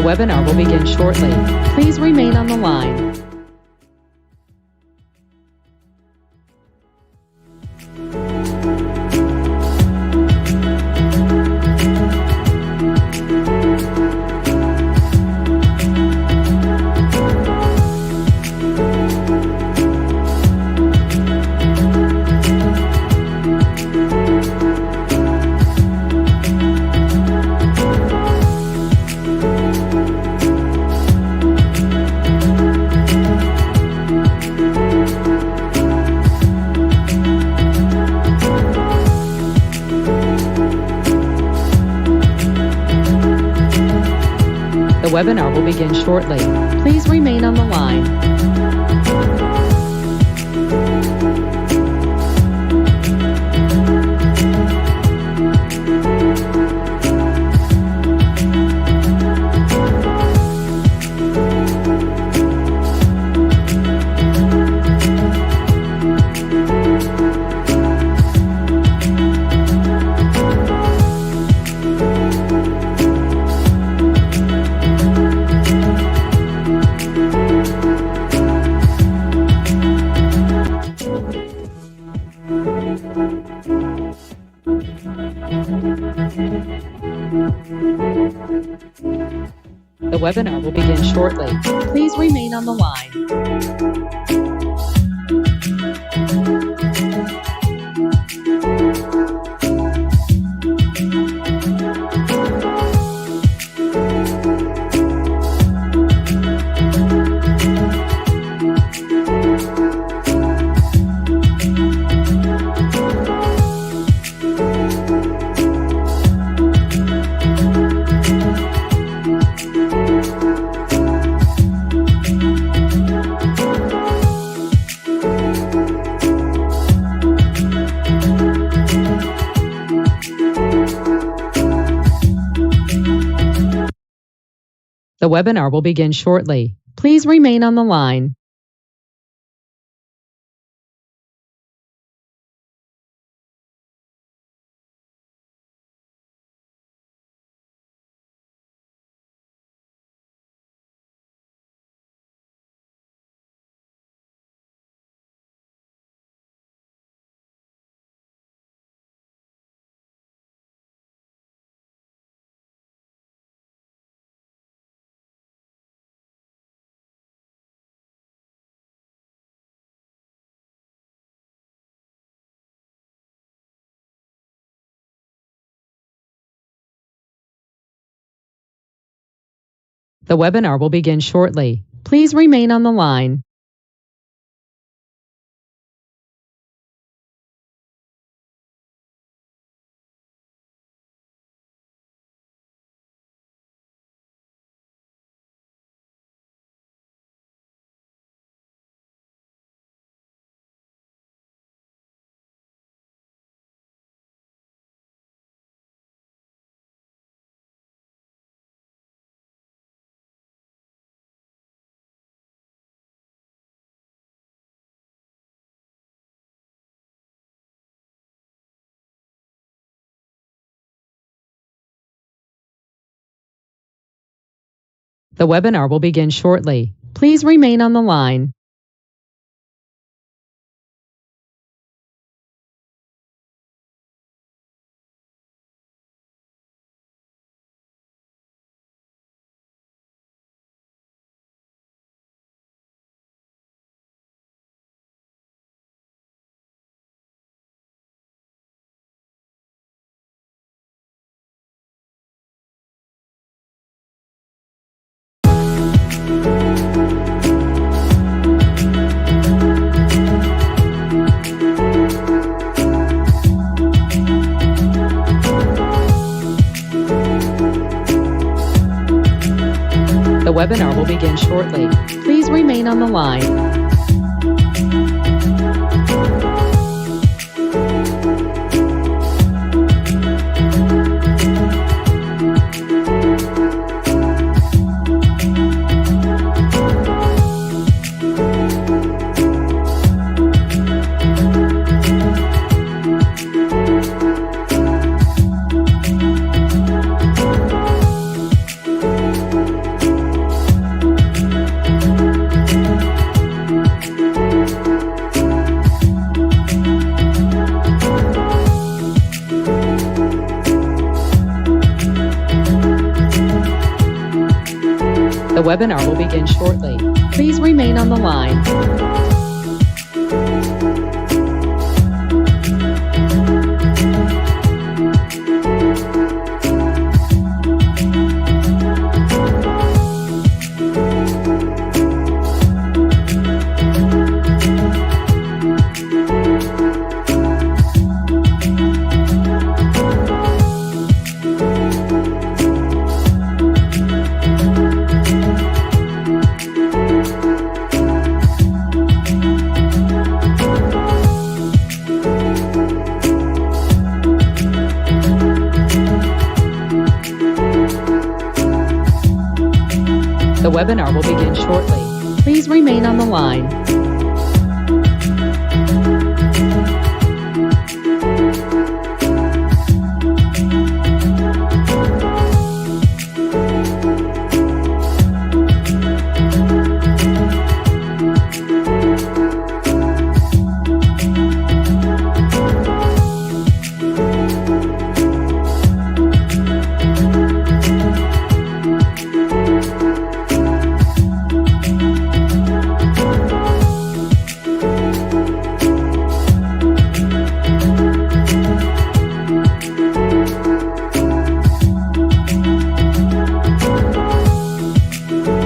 webinar will begin shortly. Please remain on the line. The webinar will begin shortly. Please remain on the line. The webinar will begin shortly. Please remain on the line. The webinar will begin shortly. Please remain on the line. The webinar will begin shortly. Please remain on the line. The webinar will begin shortly. Please remain on the line. The webinar will begin shortly. Please remain on the line. The webinar will begin shortly. Please remain on the line. The webinar will begin shortly. Please remain on the line.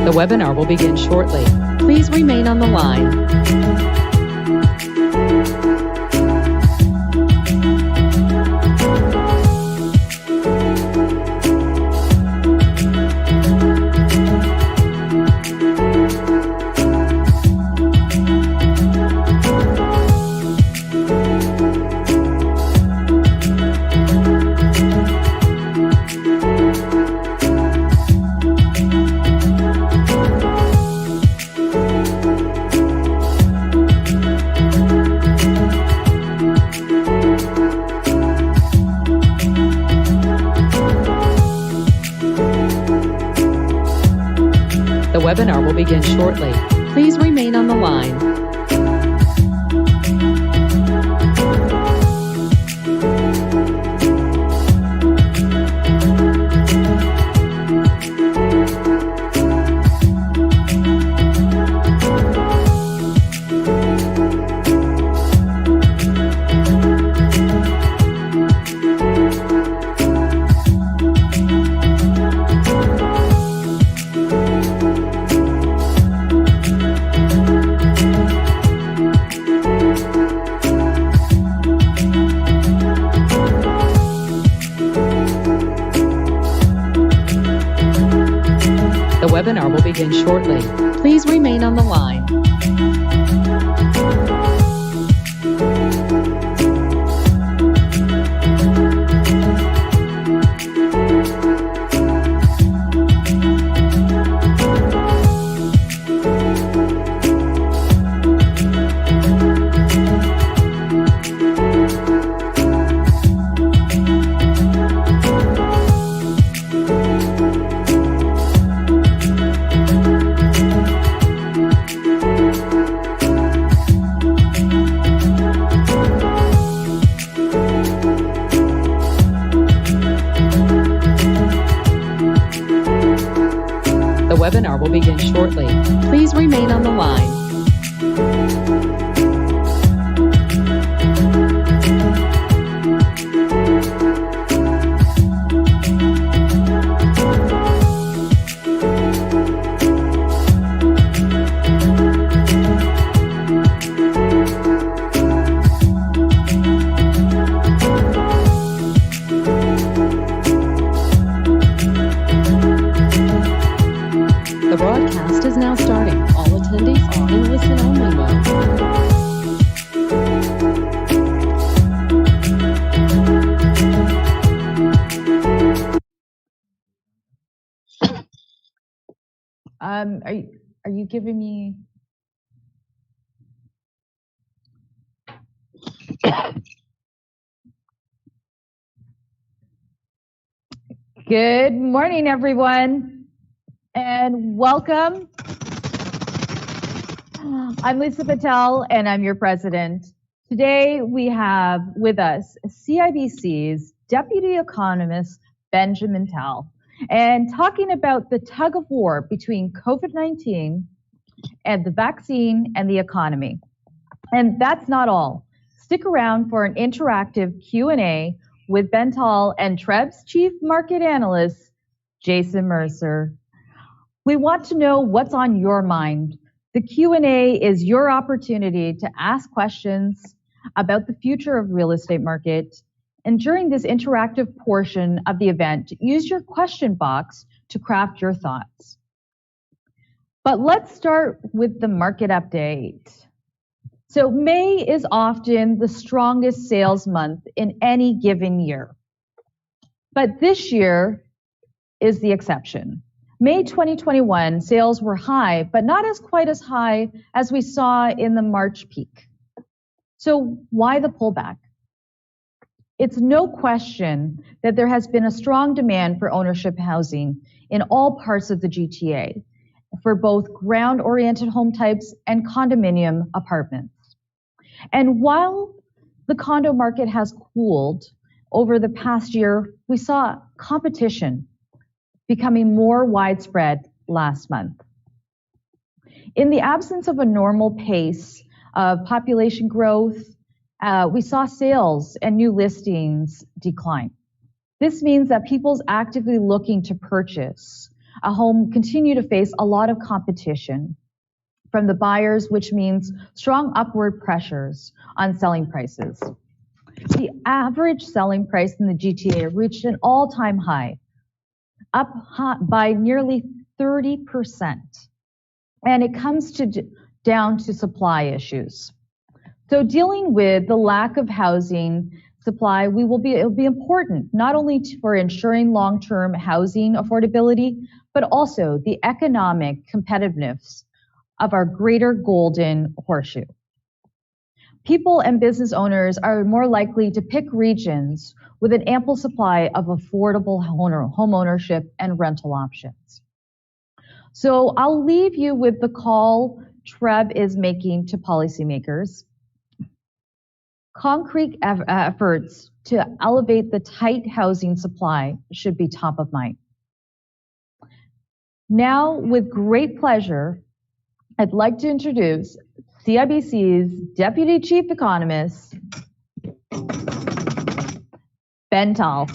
The webinar will begin shortly. Please remain on the line. The webinar will begin shortly. Please remain on the line. The webinar will begin shortly. Please remain on the line. The webinar will begin shortly. Please remain on the line. The broadcast is now starting. All attendees are in listen-only mode. Are you giving me? Good morning, everyone, and welcome. I'm Lisa Patel, and I'm your president. Today, we have with us CIBC's Deputy Economist, Benjamin Tal. and talking about the tug of war between COVID-19 and the vaccine and the economy. And that's not all. Stick around for an interactive Q&A with Ben Tal and Treb's chief market analyst, Jason Mercer. We want to know what's on your mind. The Q&A is your opportunity to ask questions about the future of real estate market. And during this interactive portion of the event, use your question box to craft your thoughts. But let's start with the market update. So May is often the strongest sales month in any given year. But this year is the exception. May 2021 sales were high, but not quite as high as we saw in the March peak. So why the pullback? It's no question that there has been a strong demand for ownership housing in all parts of the GTA for both ground-oriented home types and condominium apartments. And while the condo market has cooled over the past year, we saw competition becoming more widespread last month. In the absence of a normal pace of population growth, we saw sales and new listings decline. This means that people's actively looking to purchase a home continue to face a lot of competition from the buyers, which means strong upward pressures on selling prices. The average selling price in the GTA reached an all-time high, up by nearly 30%. And it comes down to supply issues. So dealing with the lack of housing supply, it'll be important not only for ensuring long-term housing affordability, but also the economic competitiveness of our greater golden horseshoe. People and business owners are more likely to pick regions with an ample supply of affordable home ownership and rental options. So I'll leave you with the call Treb is making to policymakers. Concrete efforts to elevate the tight housing supply should be top of mind. Now, with great pleasure, I'd like to introduce CIBC's Deputy Chief Economist, Ben Tal.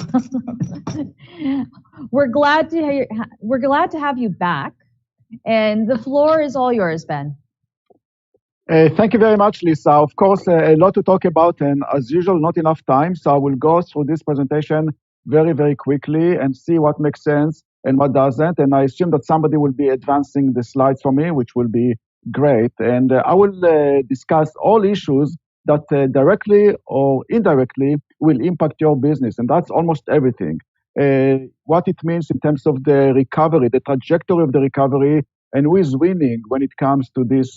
We're glad to have you back, and the floor is all yours, Ben. Thank you very much, Lisa. Of course, a lot to talk about, and as usual, not enough time. So I will go through this presentation very, very quickly and see what makes sense and what doesn't. And I assume that somebody will be advancing the slides for me, which will be great. And I will discuss all issues that directly or indirectly will impact your business. And that's almost everything. What it means in terms of the recovery, the trajectory of the recovery, and who is winning when it comes to this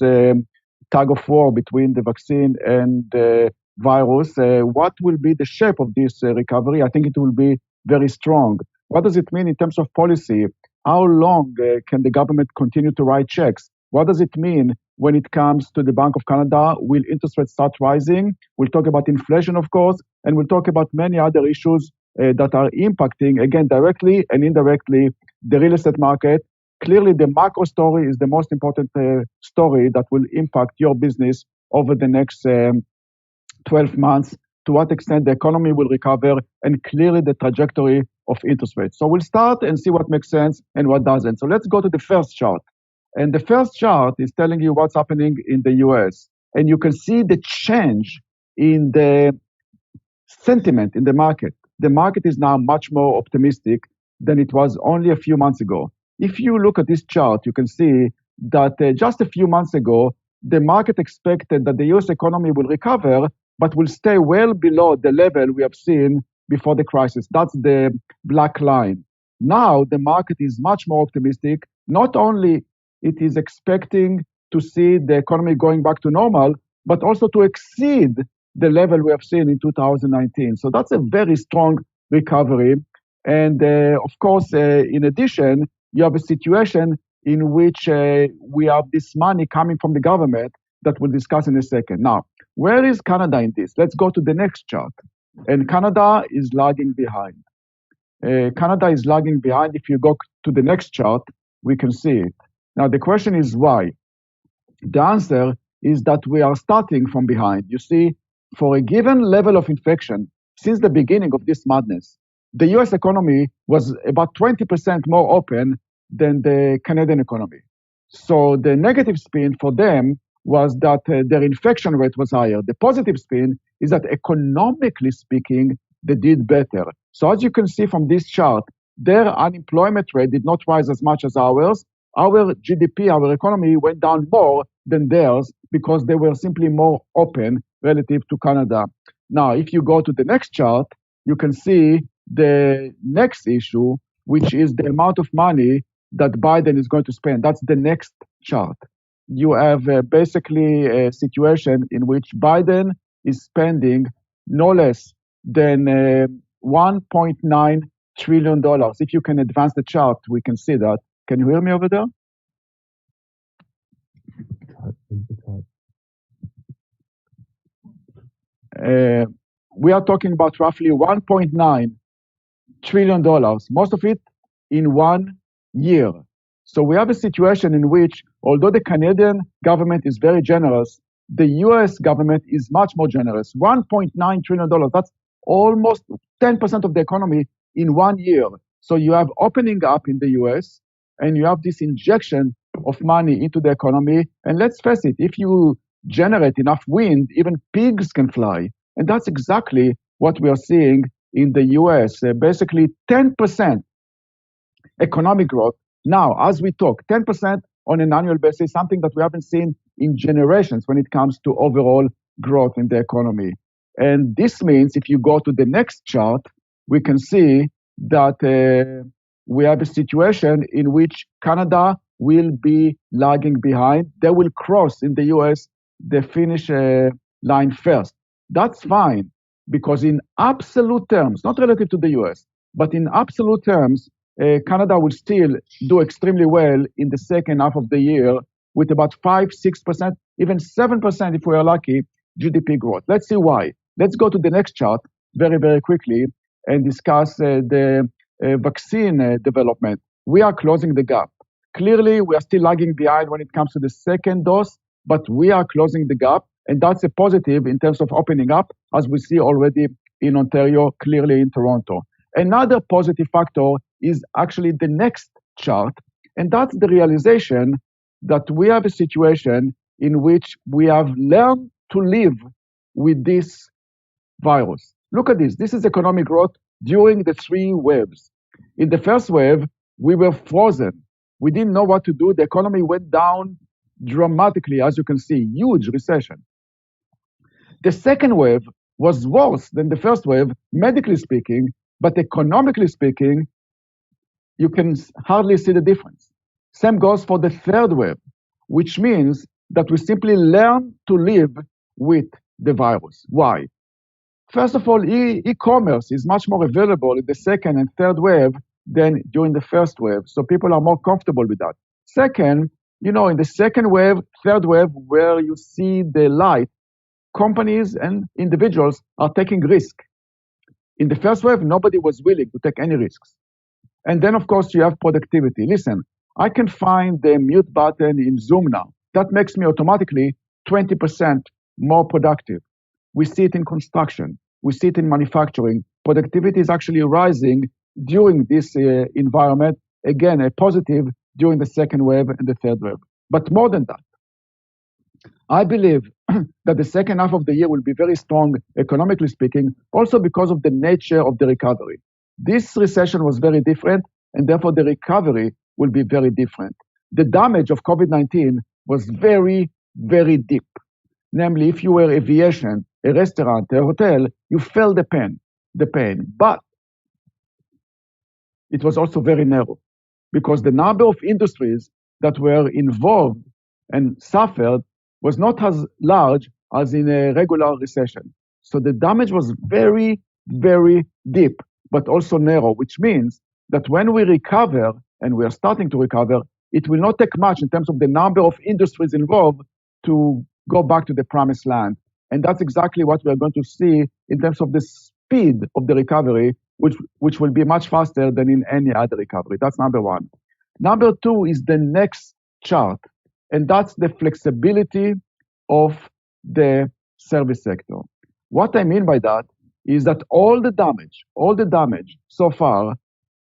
tug of war between the vaccine and the virus. What will be the shape of this recovery? I think it will be very strong. What does it mean in terms of policy? How long can the government continue to write checks? What does it mean when it comes to the Bank of Canada? Will interest rates start rising? We'll talk about inflation, of course, and we'll talk about many other issues that are impacting, again, directly and indirectly, the real estate market. Clearly, the macro story is the most important story that will impact your business over the next 12 months, to what extent the economy will recover, and clearly the trajectory of interest rates. So we'll start and see what makes sense and what doesn't. So let's go to the first chart. And the first chart is telling you what's happening in the US. And you can see the change in the sentiment in the market. The market is now much more optimistic than it was only a few months ago. If you look at this chart, you can see that just a few months ago, the market expected that the US economy will recover, but will stay well below the level we have seen before the crisis. That's the black line. Now, the market is much more optimistic. Not only it is expecting to see the economy going back to normal, but also to exceed the level we have seen in 2019. So that's a very strong recovery. And of course, in addition, you have a situation in which we have this money coming from the government that we'll discuss in a second. Now, where is Canada in this? Let's go to the next chart. And Canada is lagging behind. Canada is lagging behind. If you go to the next chart, we can see it. Now, the question is why? The answer is that we are starting from behind. You see, for a given level of infection, since the beginning of this madness, the US economy was about 20% more open than the Canadian economy. So the negative spin for them was that their infection rate was higher. The positive spin is that economically speaking, they did better. So as you can see from this chart, their unemployment rate did not rise as much as ours. Our GDP, our economy went down more than theirs because they were simply more open relative to Canada. Now, if you go to the next chart, you can see the next issue, which is the amount of money that Biden is going to spend. That's the next chart. You have basically a situation in which Biden is spending no less than $1.9 trillion. If you can advance the chart, we can see that. Can you hear me over there? We are talking about roughly $1.9 trillion, most of it in 1 year. So we have a situation in which, although the Canadian government is very generous, the US government is much more generous. $1.9 trillion, that's almost 10% of the economy in 1 year. So you have opening up in the US, and you have this injection of money into the economy. And let's face it, if you generate enough wind, even pigs can fly. And that's exactly what we are seeing in the US. Basically 10% economic growth. Now, as we talk, 10% on an annual basis, something that we haven't seen in generations when it comes to overall growth in the economy. And this means if you go to the next chart, we can see that we have a situation in which Canada will be lagging behind. They will cross in the US the finish line first. That's fine, because in absolute terms, not relative to the US, but in absolute terms, Canada will still do extremely well in the second half of the year with about 5, 6%, even 7% if we are lucky, GDP growth. Let's see why. Let's go to the next chart very, very quickly and discuss the vaccine development. We are closing the gap. Clearly, we are still lagging behind when it comes to the second dose, but we are closing the gap. And that's a positive in terms of opening up, as we see already in Ontario, clearly in Toronto. Another positive factor is actually the next chart, and that's the realization that we have a situation in which we have learned to live with this virus. Look at this. This is economic growth during the 3 waves. In the first wave, we were frozen. We didn't know what to do. The economy went down dramatically, as you can see, huge recession. The second wave was worse than the first wave, medically speaking, but economically speaking, you can hardly see the difference. Same goes for the third wave, which means that we simply learn to live with the virus. Why? First of all, e-commerce is much more available in the second and third wave than during the first wave. So people are more comfortable with that. Second, in the second wave, third wave, where you see the light, companies and individuals are taking risk. In the first wave, nobody was willing to take any risks. And then, of course, you have productivity. Listen, I can find the mute button in Zoom now. That makes me automatically 20% more productive. We see it in construction. We see it in manufacturing. Productivity is actually rising during this environment. Again, a positive during the second wave and the third wave. But more than that, I believe that the second half of the year will be very strong, economically speaking, also because of the nature of the recovery. This recession was very different, and therefore the recovery will be very different. The damage of COVID-19 was very, very deep. Namely, if you were aviation, a restaurant, a hotel, you felt the pain. But it was also very narrow, because the number of industries that were involved and suffered was not as large as in a regular recession. So the damage was very, very deep, but also narrow, which means that when we recover, and we are starting to recover, it will not take much in terms of the number of industries involved to go back to the promised land. And that's exactly what we're going to see in terms of the speed of the recovery which will be much faster than in any other recovery. That's number one. Number two is the next chart, and that's the flexibility of the service sector. What I mean by that is that all the damage so far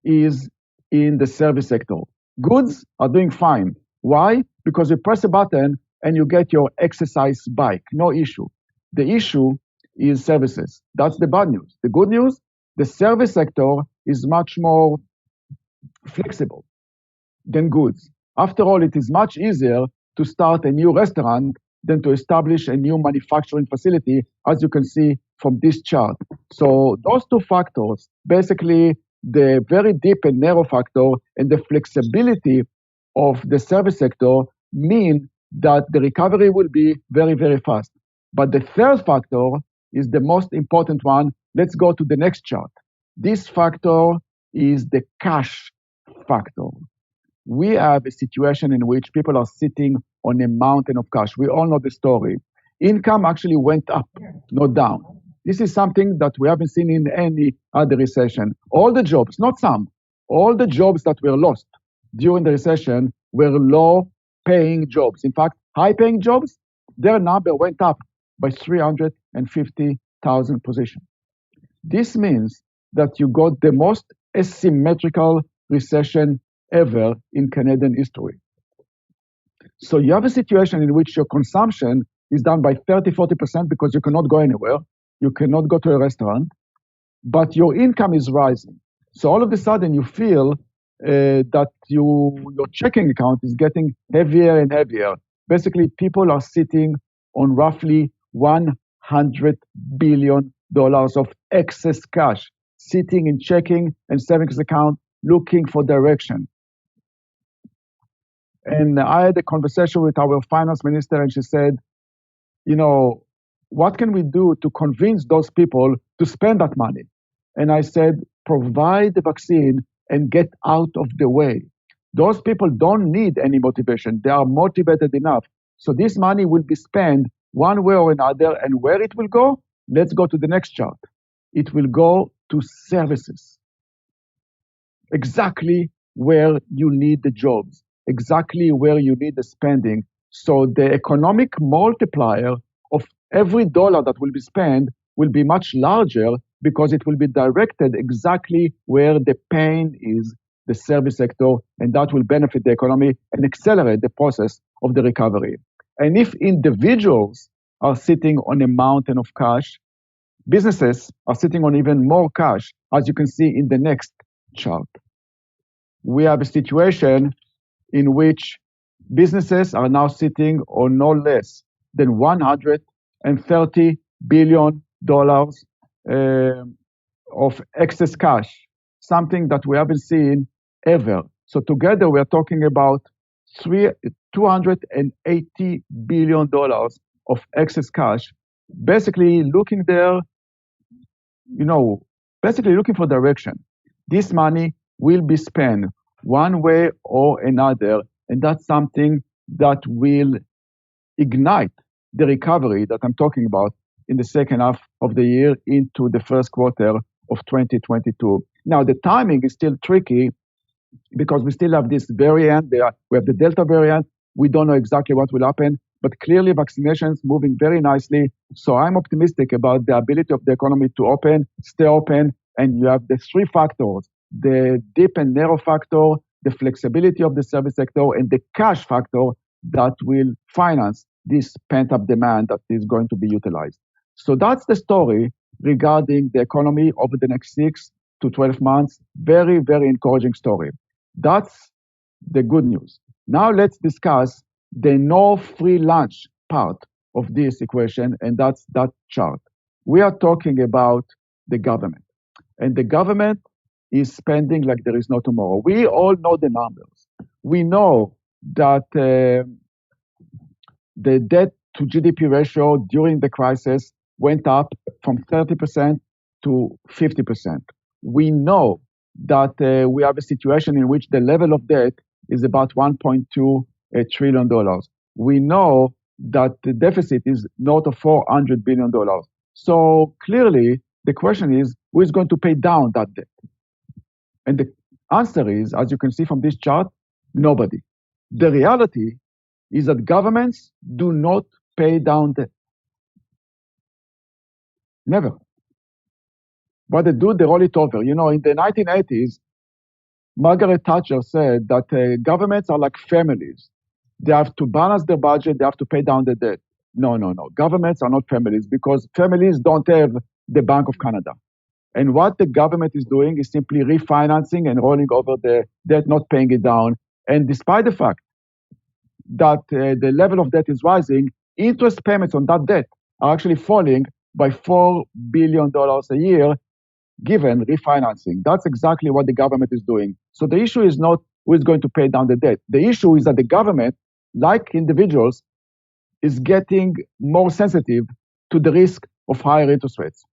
is in the service sector. Goods are doing fine. Why? Because you press a button and you get your exercise bike, no issue. The issue is services. That's the bad news. The good news, the service sector is much more flexible than goods. After all, it is much easier to start a new restaurant than to establish a new manufacturing facility, as you can see from this chart. So those two factors, basically the very deep and narrow factor and the flexibility of the service sector, mean that the recovery will be very, very fast. But the third factor is the most important one. Let's go to the next chart. This factor is the cash factor. We have a situation in which people are sitting on a mountain of cash. We all know the story. Income actually went up, not down. This is something that we haven't seen in any other recession. All the jobs, not some, all the jobs that were lost during the recession were low-paying jobs. In fact, high-paying jobs, their number went up by 350,000 positions. This means that you got the most asymmetrical recession ever in Canadian history. So you have a situation in which your consumption is down by 30-40% because you cannot go anywhere, you cannot go to a restaurant, but your income is rising. So all of a sudden you feel that your checking account is getting heavier and heavier. Basically, people are sitting on roughly $100 billion of excess cash, sitting in checking and savings account, looking for direction. And I had a conversation with our finance minister, and she said, what can we do to convince those people to spend that money? And I said, provide the vaccine and get out of the way. Those people don't need any motivation. They are motivated enough. So this money will be spent one way or another. And where it will go? Let's go to the next chart. It will go to services. Exactly where you need the jobs, exactly where you need the spending. So the economic multiplier of every dollar that will be spent will be much larger because it will be directed exactly where the pain is, the service sector, and that will benefit the economy and accelerate the process of the recovery. And if individuals are sitting on a mountain of cash, businesses are sitting on even more cash, as you can see in the next chart. We have a situation in which businesses are now sitting on no less than $130 billion of excess cash, something that we haven't seen ever. So together we are talking about $280 billion of excess cash, basically looking there, basically looking for direction. This money will be spent one way or another, and that's something that will ignite the recovery that I'm talking about in the second half of the year into the first quarter of 2022. Now, the timing is still tricky because we still have this variant. We have the Delta variant. We don't know exactly what will happen, but clearly vaccinations moving very nicely. So I'm optimistic about the ability of the economy to stay open, and you have the three factors: the deep and narrow factor, the flexibility of the service sector, and the cash factor that will finance this pent-up demand that is going to be utilized. So that's the story regarding the economy over the next 6 to 12 months. Very, very encouraging story. That's the good news. Now let's discuss the no free lunch part of this equation, and that's that chart. We are talking about the government, and the government is spending like there is no tomorrow. We all know the numbers. We know that the debt to GDP ratio during the crisis went up from 30% to 50%. We know that we have a situation in which the level of debt is about $1.2 trillion. We know that the deficit is north of $400 billion. So clearly, The question is, who is going to pay down that debt? And the answer is, as you can see from this chart, nobody. The reality is that governments do not pay down debt. Never. What they do, they roll it over. In the 1980s, Margaret Thatcher said that governments are like families. They have to balance their budget, they have to pay down the debt. No. Governments are not families because families don't have the Bank of Canada. And what the government is doing is simply refinancing and rolling over the debt, not paying it down. And despite the fact that the level of debt is rising, interest payments on that debt are actually falling by $4 billion a year, given refinancing. That's exactly what the government is doing. So the issue is not who is going to pay down the debt. The issue is that the government, like individuals, is getting more sensitive to the risk of higher interest rates.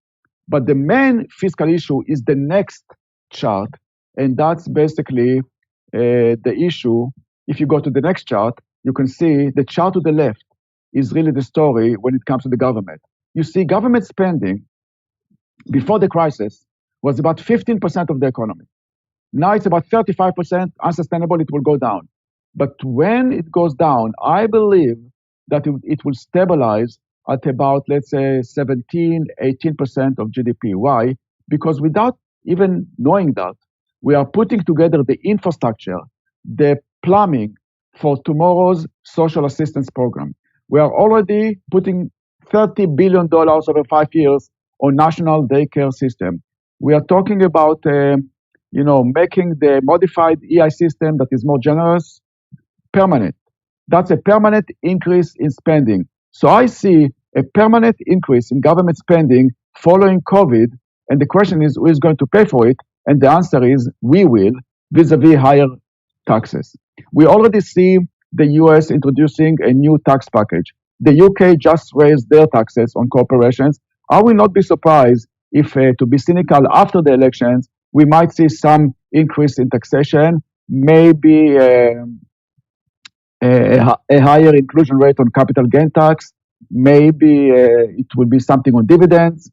But the main fiscal issue is the next chart, and that's basically the issue. If you go to the next chart, you can see the chart to the left is really the story when it comes to the government. You see government spending before the crisis was about 15% of the economy. Now it's about 35%, unsustainable, it will go down. But when it goes down, I believe that it will stabilize at about, let's say, 17, 18% of GDP. Why? Because without even knowing that, we are putting together the infrastructure, the plumbing for tomorrow's social assistance program. We are already putting $30 billion over 5 years on national daycare system. We are talking about, making the modified EI system that is more generous permanent. That's a permanent increase in spending. So I see a permanent increase in government spending following COVID, and the question is, who is going to pay for it? And the answer is, we will, vis-a-vis higher taxes. We already see the US introducing a new tax package. The UK just raised their taxes on corporations. I will not be surprised if, to be cynical, after the elections, we might see some increase in taxation, maybe a higher inclusion rate on capital gain tax, maybe it will be something on dividends.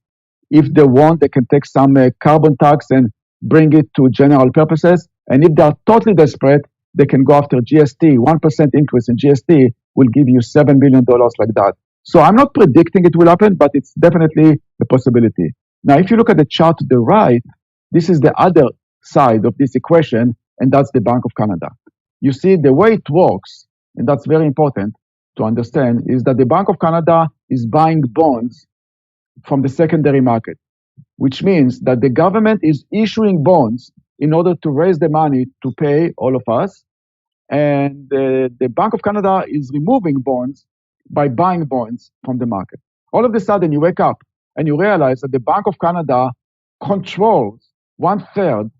If they want, they can take some carbon tax and bring it to general purposes. And if they are totally desperate, they can go after GST. 1% increase in GST will give you $7 billion like that. So I'm not predicting it will happen, but it's definitely a possibility. Now, if you look at the chart to the right, this is the other side of this equation, and that's the Bank of Canada. You see, the way it works, and that's very important to understand, is that the Bank of Canada is buying bonds from the secondary market, which means that the government is issuing bonds in order to raise the money to pay all of us. And the Bank of Canada is removing bonds by buying bonds from the market. All of a sudden, you wake up and you realize that the Bank of Canada controls 1/3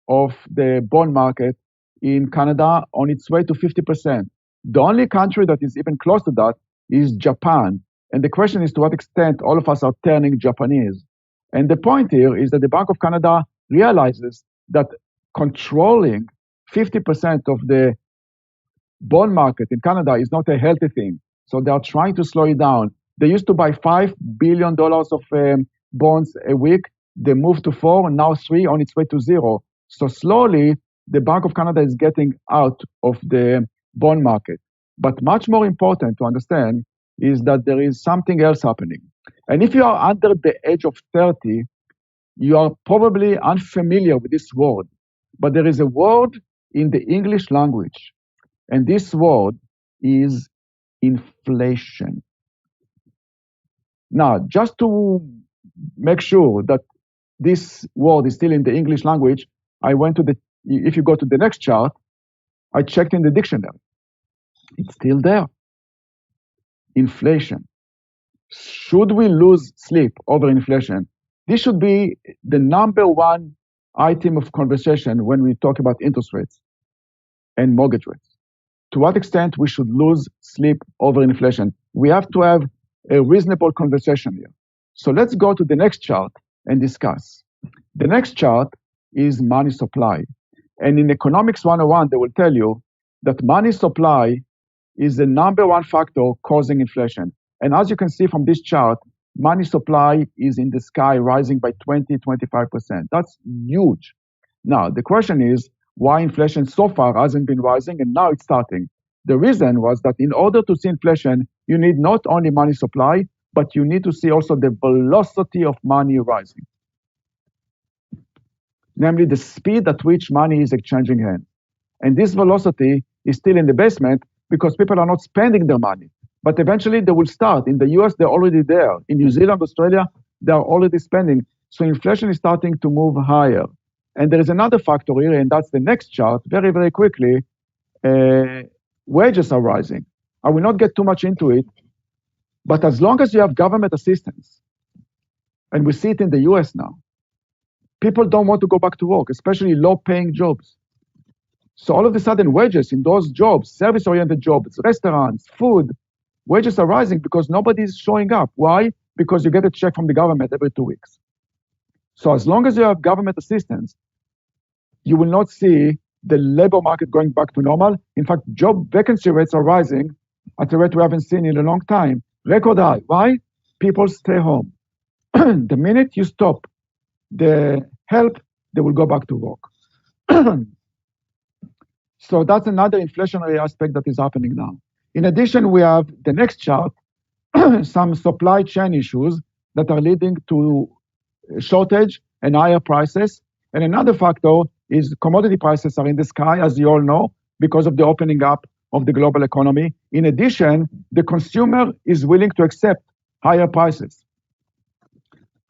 of the bond market in Canada on its way to 50%. The only country that is even close to that is Japan. And the question is to what extent all of us are turning Japanese. And the point here is that the Bank of Canada realizes that controlling 50% of the bond market in Canada is not a healthy thing. So they are trying to slow it down. They used to buy $5 billion of bonds a week. They moved to 4, and now 3, on its way to 0. So slowly, the Bank of Canada is getting out of the bond market. But much more important to understand is that there is something else happening. And if you are under the age of 30, you are probably unfamiliar with this word. But there is a word in the English language, and this word is inflation. Now, just to make sure that this word is still in the English language, if you go to the next chart, I checked in the dictionary. It's still there. Inflation. Should we lose sleep over inflation? This should be the number one item of conversation when we talk about interest rates and mortgage rates. To what extent we should lose sleep over inflation? We have to have a reasonable conversation here. So let's go to the next chart and discuss. The next chart is money supply. And in Economics 101, they will tell you that money supply is the number one factor causing inflation. And as you can see from this chart, money supply is in the sky, rising by 20, 25%. That's huge. Now, the question is why inflation so far hasn't been rising and now it's starting. The reason was that in order to see inflation, you need not only money supply, but you need to see also the velocity of money rising, namely the speed at which money is exchanging hands. And this velocity is still in the basement because people are not spending their money. But eventually they will start. In the US, they're already there. In New Zealand, Australia, they are already spending. So inflation is starting to move higher. And there is another factor here, and that's the next chart, very, very quickly. Wages are rising. I will not get too much into it, but as long as you have government assistance, and we see it in the US now, people don't want to go back to work, especially low-paying jobs. So all of a sudden, wages in those jobs, service-oriented jobs, restaurants, food, wages are rising because nobody is showing up. Why? Because you get a check from the government every 2 weeks. So as long as you have government assistance, you will not see the labor market going back to normal. In fact, job vacancy rates are rising at a rate we haven't seen in a long time. Record high. Why? People stay home. The minute you stop the help, they will go back to work. So that's another inflationary aspect that is happening now. In addition, we have the next chart, some supply chain issues that are leading to shortage and higher prices. And another factor is commodity prices are in the sky, as you all know, because of the opening up of the global economy. In addition, the consumer is willing to accept higher prices.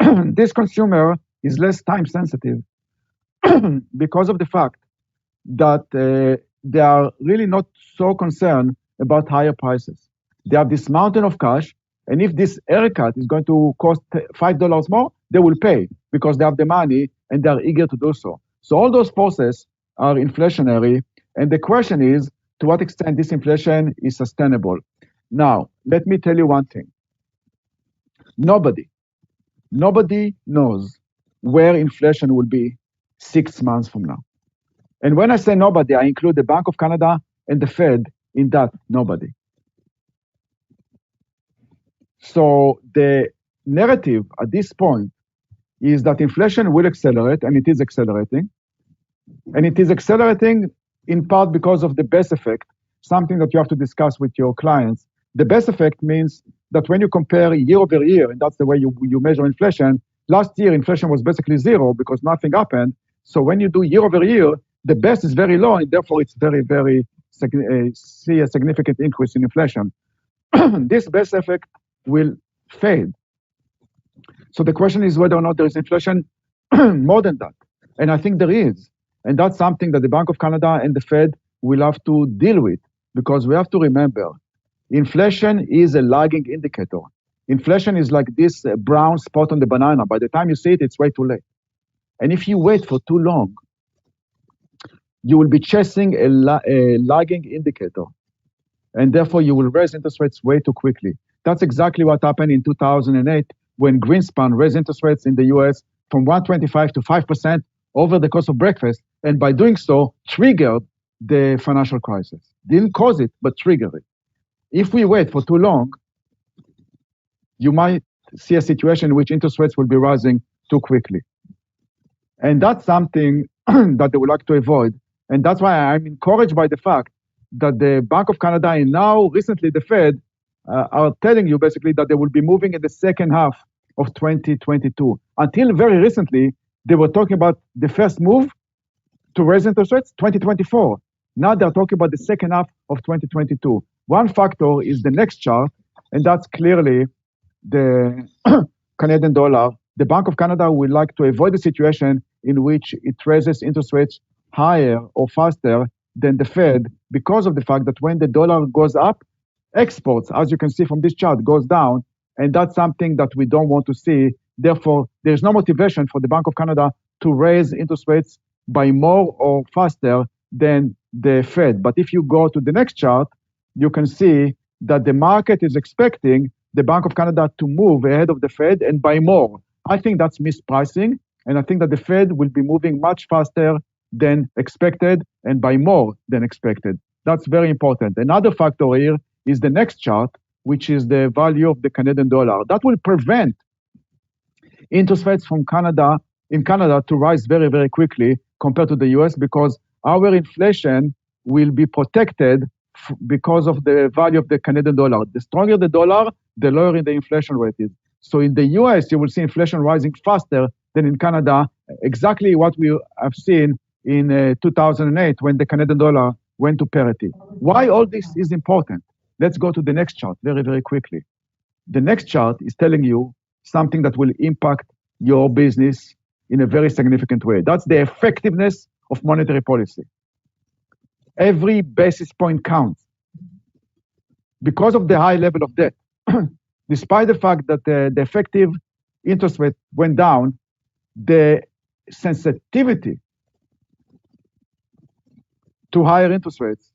This consumer is less time sensitive because of the fact that they are really not so concerned about higher prices. They have this mountain of cash, and if this haircut is going to cost $5 more, they will pay because they have the money and they are eager to do so. So all those forces are inflationary, and the question is to what extent this inflation is sustainable. Now, let me tell you one thing. Nobody knows where inflation will be 6 months from now. And when I say nobody, I include the Bank of Canada and the Fed in that nobody. So the narrative at this point is that inflation will accelerate, and it is accelerating. And it is accelerating in part because of the base effect, something that you have to discuss with your clients. The base effect means that when you compare year over year, and that's the way you measure inflation, last year inflation was basically zero because nothing happened. So when you do year over year, the base is very low, and therefore it's very see a significant increase in inflation. This base effect will fade. So the question is whether or not there is inflation more than that. And I think there is. And that's something that the Bank of Canada and the Fed will have to deal with, because we have to remember, inflation is a lagging indicator. Inflation is like this brown spot on the banana. By the time you see it, it's way too late. And if you wait for too long, you will be chasing a lagging indicator. And therefore, you will raise interest rates way too quickly. That's exactly what happened in 2008 when Greenspan raised interest rates in the US from 1.25 to 5% over the course of breakfast. And by doing so, triggered the financial crisis. Didn't cause it, but triggered it. If we wait for too long, you might see a situation in which interest rates will be rising too quickly. And that's something that they would like to avoid. And that's why I'm encouraged by the fact that the Bank of Canada and now recently the Fed are telling you basically that they will be moving in the second half of 2022. Until very recently, they were talking about the first move to raise interest rates, 2024. Now they're talking about the second half of 2022. One factor is the next chart, and that's clearly the Canadian dollar. The Bank of Canada would like to avoid a situation in which it raises interest rates higher or faster than the Fed because of the fact that when the dollar goes up, exports, as you can see from this chart, goes down, and that's something that we don't want to see. Therefore, there's no motivation for the Bank of Canada to raise interest rates by more or faster than the Fed. But if you go to the next chart, you can see that the market is expecting the Bank of Canada to move ahead of the Fed and by more. I think that's mispricing, and I think that the Fed will be moving much faster than expected and by more than expected. That's very important. Another factor here is the next chart, which is the value of the Canadian dollar. That will prevent interest rates in Canada to rise very, very quickly compared to the US because our inflation will be protected because of the value of the Canadian dollar. The stronger the dollar, the lower the inflation rate is. So in the US, you will see inflation rising faster than in Canada, exactly what we have seen in 2008 when the Canadian dollar went to parity. Why all this is important? Let's go to the next chart very, very quickly. The next chart is telling you something that will impact your business in a very significant way. That's the effectiveness of monetary policy. Every basis point counts. Because of the high level of debt, despite the fact that the effective interest rate went down, the sensitivity to higher interest rates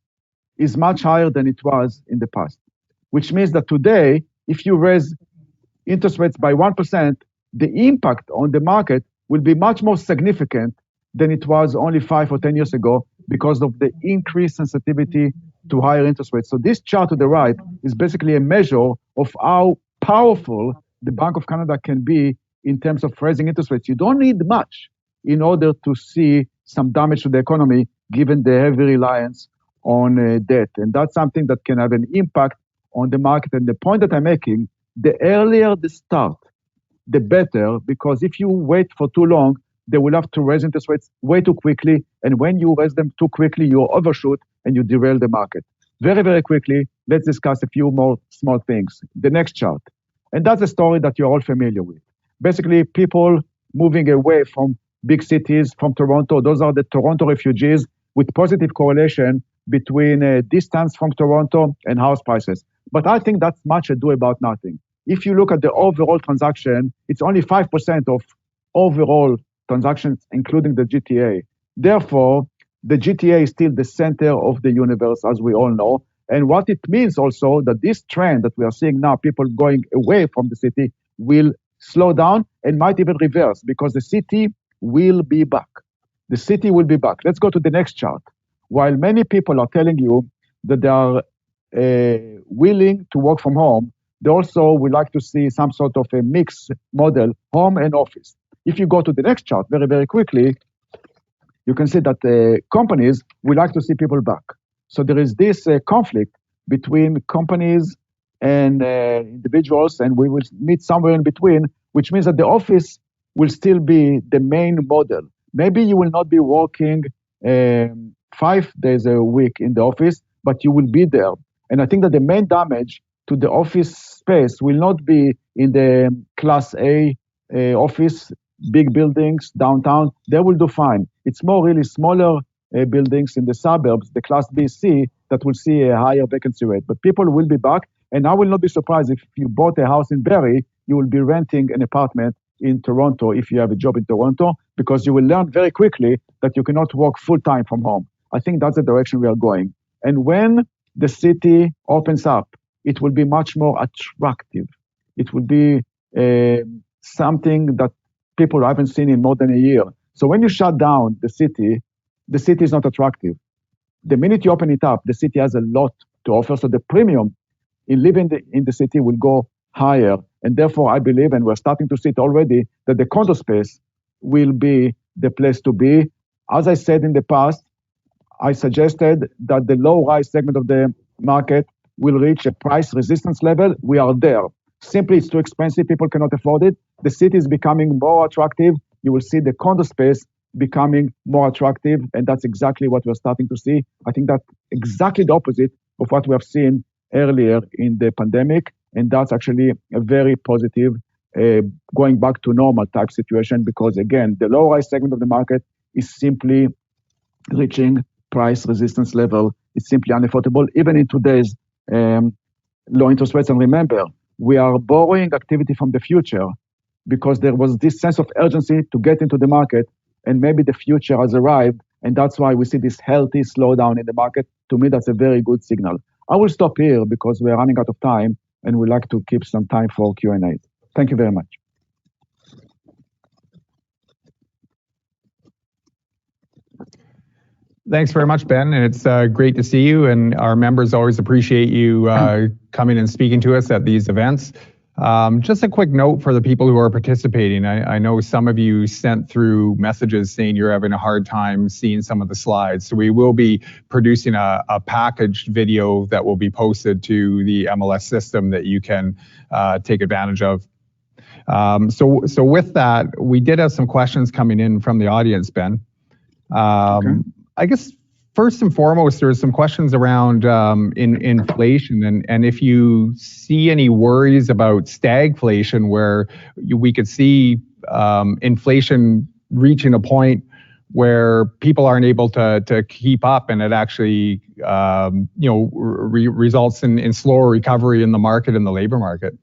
is much higher than it was in the past, which means that today, if you raise interest rates by 1%, the impact on the market will be much more significant than it was only 5 or 10 years ago because of the increased sensitivity to higher interest rates. So this chart to the right is basically a measure of how powerful the Bank of Canada can be in terms of raising interest rates. You don't need much in order to see some damage to the economy, given the heavy reliance on debt. And that's something that can have an impact on the market. And the point that I'm making, the earlier the start, the better, because if you wait for too long, they will have to raise interest rates way too quickly. And when you raise them too quickly, you overshoot and you derail the market. Very, very quickly, let's discuss a few more small things. The next chart. And that's a story that you're all familiar with. Basically, people moving away from big cities, from Toronto. Those are the Toronto refugees with positive correlation between distance from Toronto and house prices. But I think that's much ado about nothing. If you look at the overall transaction, it's only 5% of overall transactions, including the GTA. Therefore, the GTA is still the center of the universe, as we all know. And what it means also that this trend that we are seeing now, people going away from the city, will slow down and might even reverse because the city will be back. The city will be back. Let's go to the next chart. While many people are telling you that they are willing to work from home, they also would like to see some sort of a mixed model, home and office. If you go to the next chart very, very quickly, you can see that companies would like to see people back. So there is this conflict between companies and individuals, and we will meet somewhere in between, which means that the office will still be the main model. Maybe you will not be working 5 days a week in the office, but you will be there. And I think that the main damage to the office space will not be in the Class A office, big buildings downtown. They will do fine. It's more really smaller buildings in the suburbs, the Class B, C, that will see a higher vacancy rate. But people will be back. And I will not be surprised if you bought a house in Barrie, you will be renting an apartment in Toronto if you have a job in Toronto, because you will learn very quickly that you cannot work full-time from home. I think that's the direction we are going. And when the city opens up, it will be much more attractive. It will be something that people haven't seen in more than a year. So when you shut down the city is not attractive. The minute you open it up, the city has a lot to offer. So the premium in living in the city will go higher. And therefore, I believe, and we're starting to see it already, that the condo space will be the place to be. As I said in the past, I suggested that the low-rise segment of the market will reach a price resistance level. We are there. Simply, it's too expensive. People cannot afford it. The city is becoming more attractive. You will see the condo space becoming more attractive, and that's exactly what we're starting to see. I think that's exactly the opposite of what we have seen earlier in the pandemic, and that's actually a very positive going back to normal type situation, because again, the low-rise segment of the market is simply reaching price resistance level. It's simply unaffordable, even in today's low interest rates. And remember, we are borrowing activity from the future because there was this sense of urgency to get into the market, and maybe the future has arrived, and that's why we see this healthy slowdown in the market. To me, that's a very good signal. I will stop here because we're running out of time, and we like to keep some time for Q&A. Thank you very much. Thanks very much, Ben. And it's great to see you. And our members always appreciate you coming and speaking to us at these events. Just a quick note for the people who are participating. I know some of you sent through messages saying you're having a hard time seeing some of the slides. So we will be producing a packaged video that will be posted to the MLS system that you can take advantage of. So with that, we did have some questions coming in from the audience, Ben. Okay. I guess first and foremost, there's some questions around inflation and if you see any worries about stagflation where we could see inflation reaching a point where people aren't able to keep up and it actually results in slower recovery in the market, in the labor market.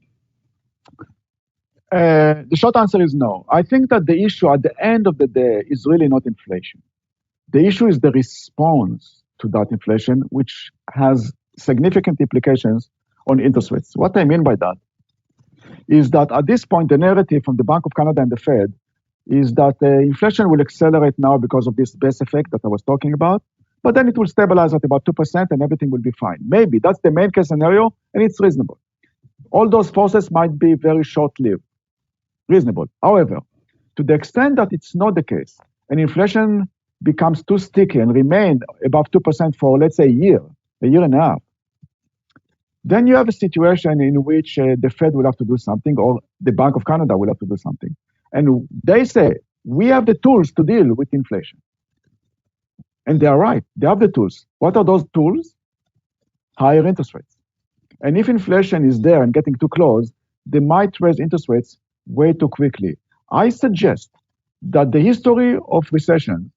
The short answer is no. I think that the issue at the end of the day is really not inflation. The issue is the response to that inflation, which has significant implications on interest rates. What I mean by that is that at this point, the narrative from the Bank of Canada and the Fed is that inflation will accelerate now because of this base effect that I was talking about, but then it will stabilize at about 2% and everything will be fine. Maybe that's the main case scenario, and it's reasonable. All those forces might be very short-lived, reasonable. However, to the extent that it's not the case, and inflation becomes too sticky and remain above 2% for, let's say, a year and a half, then you have a situation in which the Fed will have to do something or the Bank of Canada will have to do something. And they say, we have the tools to deal with inflation. And they are right. They have the tools. What are those tools? Higher interest rates. And if inflation is there and getting too close, they might raise interest rates way too quickly. I suggest that the history of recession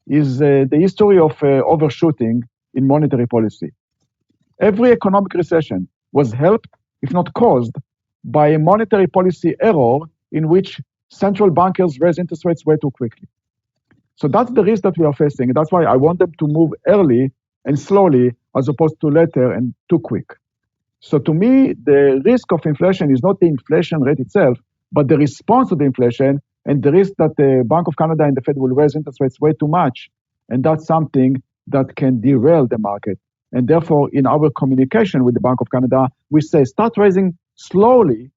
is the history of overshooting in monetary policy. Every economic recession was helped, if not caused, by a monetary policy error in which central bankers raise interest rates way too quickly. So that's the risk that we are facing. That's why I want them to move early and slowly as opposed to later and too quick. So to me, the risk of inflation is not the inflation rate itself, but the response to the inflation and the risk that the Bank of Canada and the Fed will raise interest rates way too much. And that's something that can derail the market. And therefore, in our communication with the Bank of Canada, we say start raising slowly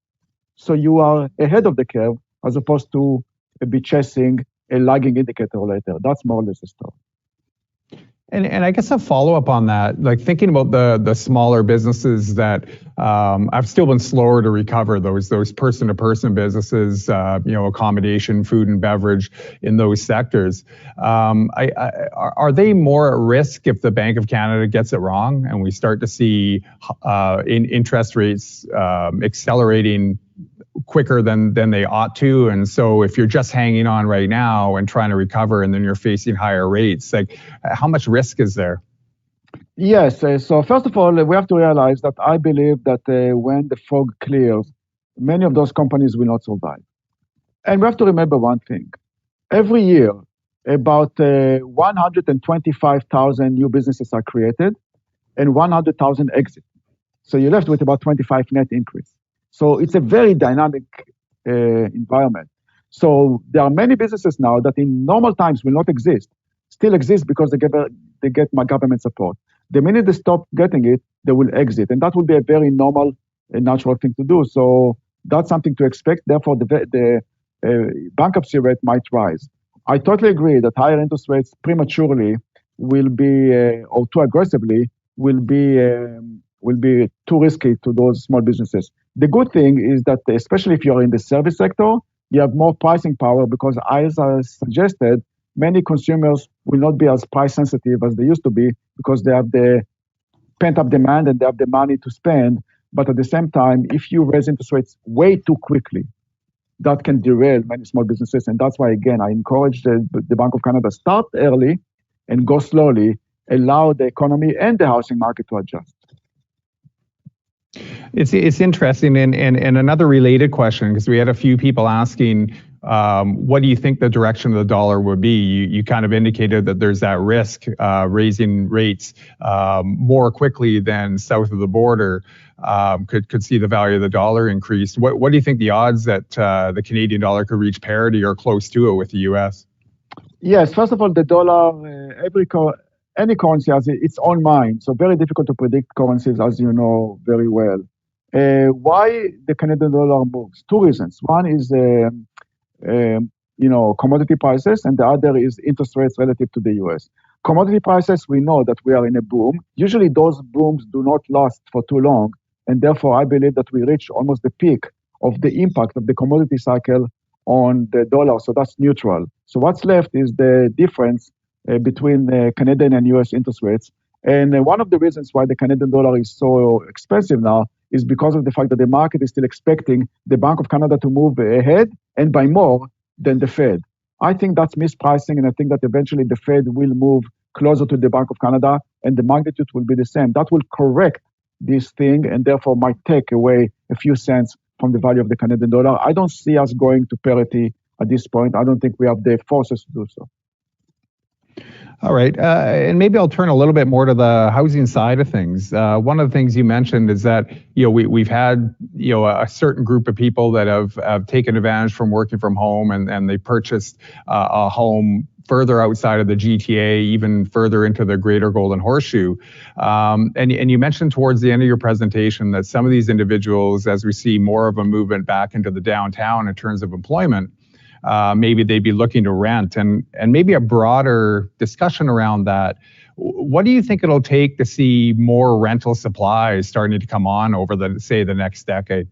so you are ahead of the curve as opposed to be chasing a lagging indicator later. That's more or less the story. And I guess a follow-up on that, like thinking about the smaller businesses that have still been slower to recover, those person-to-person businesses, accommodation, food and beverage in those sectors. Are they more at risk if the Bank of Canada gets it wrong and we start to see interest rates accelerating quicker than they ought to? And so if you're just hanging on right now and trying to recover and then you're facing higher rates, like how much risk is there? Yes. So first of all, we have to realize that I believe that when the fog clears, many of those companies will not survive. And we have to remember one thing. Every year, about 125,000 new businesses are created and 100,000 exit. So you're left with about 25 net increase. So it's a very dynamic environment. So there are many businesses now that in normal times will not exist, still exist because they get my government support. The minute they stop getting it, they will exit. And that will be a very normal and natural thing to do. So that's something to expect. Therefore, the bankruptcy rate might rise. I totally agree that higher interest rates prematurely will be, or too aggressively, will be too risky to those small businesses. The good thing is that, especially if you're in the service sector, you have more pricing power because, as I suggested, many consumers will not be as price sensitive as they used to be because they have the pent-up demand and they have the money to spend. But at the same time, if you raise interest rates way too quickly, that can derail many small businesses. And that's why, again, I encourage the Bank of Canada start early and go slowly, allow the economy and the housing market to adjust. It's interesting, and another related question, because we had a few people asking, what do you think the direction of the dollar would be? You kind of indicated that there's that risk raising rates more quickly than south of the border could see the value of the dollar increase. What do you think the odds that the Canadian dollar could reach parity or close to it with the U.S.? Yes, first of all, the dollar, any currency has its own mind, so very difficult to predict currencies, as you know very well. Why the Canadian dollar moves? Two reasons. One is commodity prices, and the other is interest rates relative to the US. Commodity prices, we know that we are in a boom. Usually those booms do not last for too long, and therefore I believe that we reach almost the peak of the impact of the commodity cycle on the dollar, so that's neutral. So what's left is the difference between Canadian and US interest rates. And one of the reasons why the Canadian dollar is so expensive now is because of the fact that the market is still expecting the Bank of Canada to move ahead and by more than the Fed. I think that's mispricing, and I think that eventually the Fed will move closer to the Bank of Canada, and the magnitude will be the same. That will correct this thing, and therefore might take away a few cents from the value of the Canadian dollar. I don't see us going to parity at this point. I don't think we have the forces to do so. All right, and maybe I'll turn a little bit more to the housing side of things. One of the things you mentioned is that we've had a certain group of people that have taken advantage from working from home, and they purchased a home further outside of the GTA, even further into the Greater Golden Horseshoe. And you mentioned towards the end of your presentation that some of these individuals, as we see more of a movement back into the downtown in terms of employment, maybe they'd be looking to rent, and maybe a broader discussion around that. What do you think it'll take to see more rental supply starting to come on over the next decade?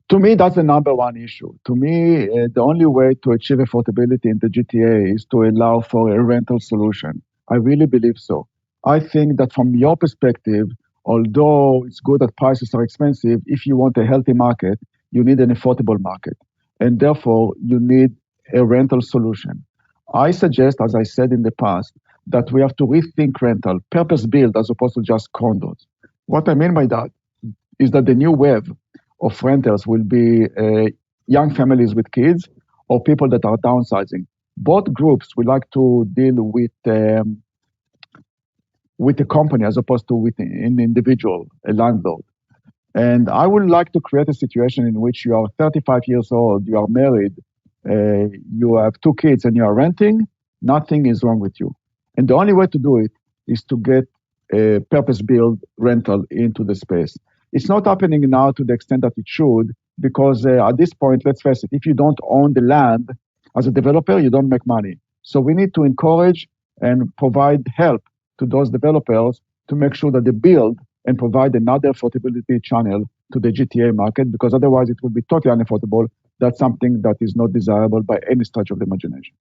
To me, that's the number one issue. To me, the only way to achieve affordability in the GTA is to allow for a rental solution. I really believe so. I think that from your perspective, although it's good that prices are expensive, if you want a healthy market, you need an affordable market. And therefore, you need a rental solution. I suggest, as I said in the past, that we have to rethink rental, purpose-built as opposed to just condos. What I mean by that is that the new wave of renters will be young families with kids or people that are downsizing. Both groups would like to deal with a company as opposed to with an individual, a landlord. And I would like to create a situation in which you are 35 years old, you are married, you have 2 kids, and you are renting. Nothing is wrong with you. And the only way to do it is to get a purpose-built rental into the space. It's not happening now to the extent that it should, because at this point, let's face it, if you don't own the land as a developer, you don't make money. So we need to encourage and provide help to those developers to make sure that they build and provide another affordability channel to the GTA market, because otherwise it will be totally unaffordable. That's something that is not desirable by any stretch of the imagination.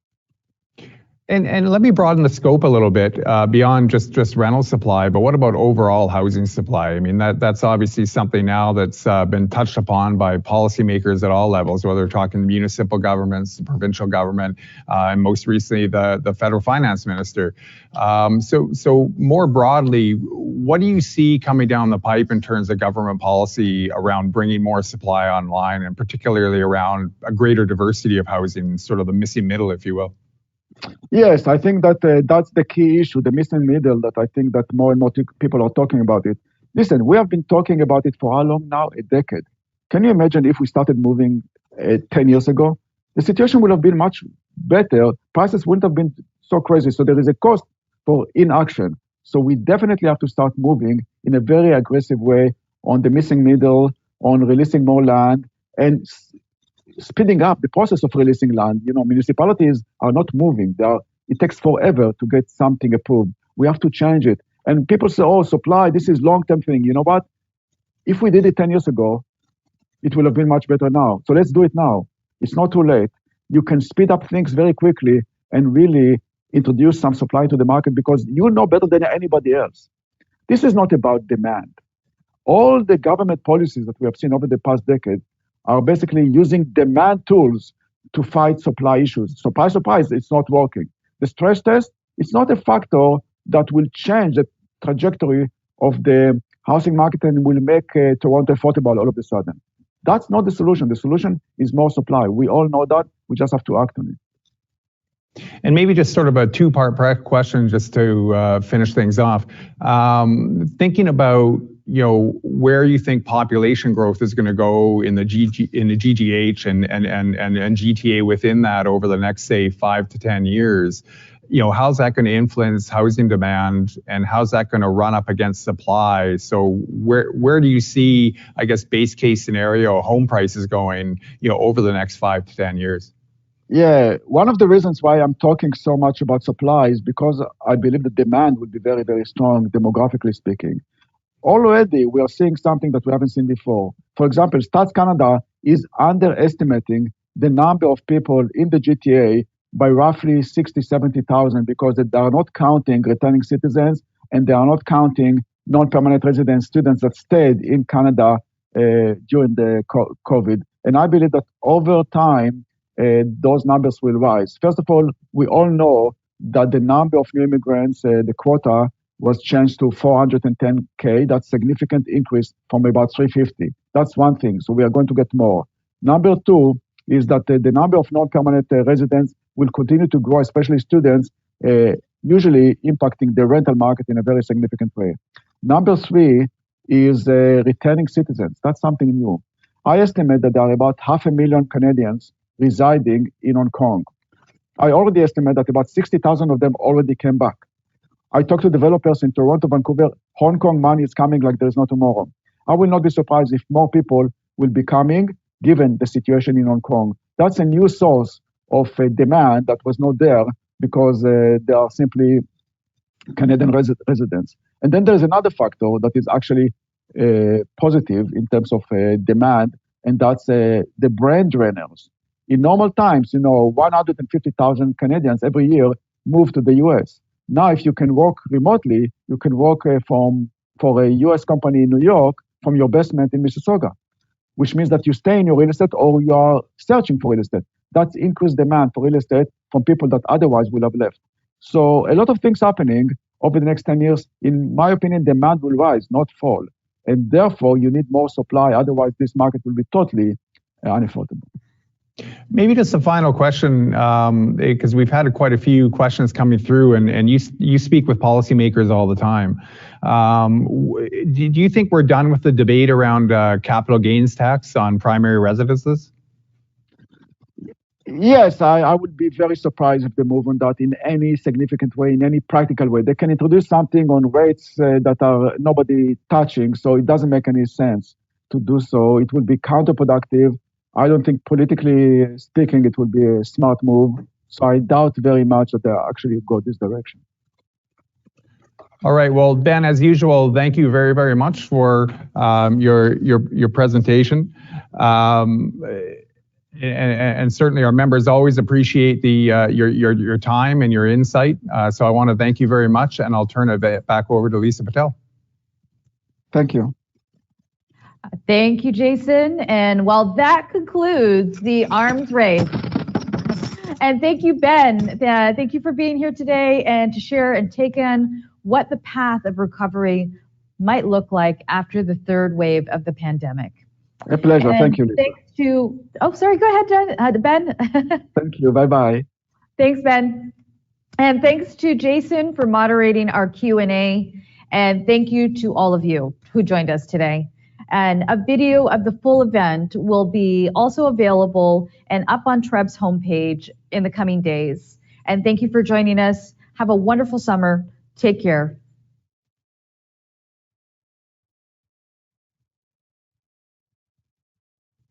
And let me broaden the scope a little bit beyond just rental supply, but what about overall housing supply? I mean, that's obviously something now that's been touched upon by policymakers at all levels, whether we're talking municipal governments, the provincial government, and most recently the federal finance minister. So more broadly, what do you see coming down the pipe in terms of government policy around bringing more supply online, and particularly around a greater diversity of housing, sort of the missing middle, if you will? Yes, I think that that's the key issue, the missing middle, that I think that more and more people are talking about it. Listen, we have been talking about it for how long now? A decade. Can you imagine if we started moving 10 years ago? The situation would have been much better. Prices wouldn't have been so crazy. So there is a cost for inaction. So we definitely have to start moving in a very aggressive way on the missing middle, on releasing more land, and speeding up the process of releasing land. Municipalities are not moving. It takes forever to get something approved. We have to change it. And people say, oh, supply, this is long-term thing. You know what? If we did it 10 years ago, it will have been much better now. So let's do it now. It's not too late. You can speed up things very quickly and really introduce some supply to the market, because you know better than anybody else. This is not about demand. All the government policies that we have seen over the past decade are basically using demand tools to fight supply issues. Surprise, surprise, it's not working. The stress test, it's not a factor that will change the trajectory of the housing market and will make Toronto affordable all of a sudden. That's not the solution. The solution is more supply. We all know that. We just have to act on it. And maybe just sort of a two-part question just to finish things off. Thinking about where you think population growth is going to go in the GGH and GTA within that over the next, say, 5 to 10 years. how's that going to influence housing demand, and how's that going to run up against supply? So where do you see, I guess, base case scenario home prices going, over the next 5 to 10 years? Yeah, one of the reasons why I'm talking so much about supply is because I believe the demand will be very, very strong, demographically speaking. Already, we are seeing something that we haven't seen before. For example, Stats Canada is underestimating the number of people in the GTA by roughly 60, 70,000 because they are not counting returning citizens and they are not counting non-permanent resident students that stayed in Canada during the COVID. And I believe that over time, those numbers will rise. First of all, we all know that the number of new immigrants, the quota, was changed to 410K. That's a significant increase from about 350. That's one thing. So we are going to get more. Number two is that the number of non-permanent residents will continue to grow, especially students, usually impacting the rental market in a very significant way. Number three is returning citizens. That's something new. I estimate that there are about 500,000 Canadians residing in Hong Kong. I already estimate that about 60,000 of them already came back. I talked to developers in Toronto, Vancouver. Hong Kong money is coming like there's no tomorrow. I will not be surprised if more people will be coming, given the situation in Hong Kong. That's a new source of demand that was not there because they are simply Canadian residents. And then there's another factor that is actually positive in terms of demand, and that's the brain drainers. In normal times, 150,000 Canadians every year move to the US. Now, if you can work remotely, you can work for a US company in New York from your basement in Mississauga, which means that you stay in your real estate or you are searching for real estate. That's increased demand for real estate from people that otherwise would have left. So a lot of things happening over the next 10 years. In my opinion, demand will rise, not fall. And therefore, you need more supply. Otherwise, this market will be totally unaffordable. Maybe just a final question, because we've had quite a few questions coming through, and you speak with policymakers all the time. Do you think we're done with the debate around capital gains tax on primary residences? Yes, I would be very surprised if they move on that in any significant way, in any practical way. They can introduce something on rates that are nobody touching, so it doesn't make any sense to do so. It will be counterproductive. I don't think, politically speaking, it will be a smart move. So I doubt very much that they actually go this direction. All right. Well, Ben, as usual, thank you very, very much for your presentation. And certainly our members always appreciate your time and your insight. So I want to thank you very much, and I'll turn it back over to Lisa Patel. Thank you. Thank you, Jason. And well, that concludes the arms race. And thank you, Ben. Thank you for being here today and to share and take in what the path of recovery might look like after the third wave of the pandemic. A pleasure. And thank you, Lisa. Thanks to, sorry, go ahead, Ben. Thank you. Bye-bye. Thanks, Ben. And thanks to Jason for moderating our Q&A. And thank you to all of you who joined us today. And a video of the full event will be also available and up on TREB's homepage in the coming days. And thank you for joining us. Have a wonderful summer. Take care.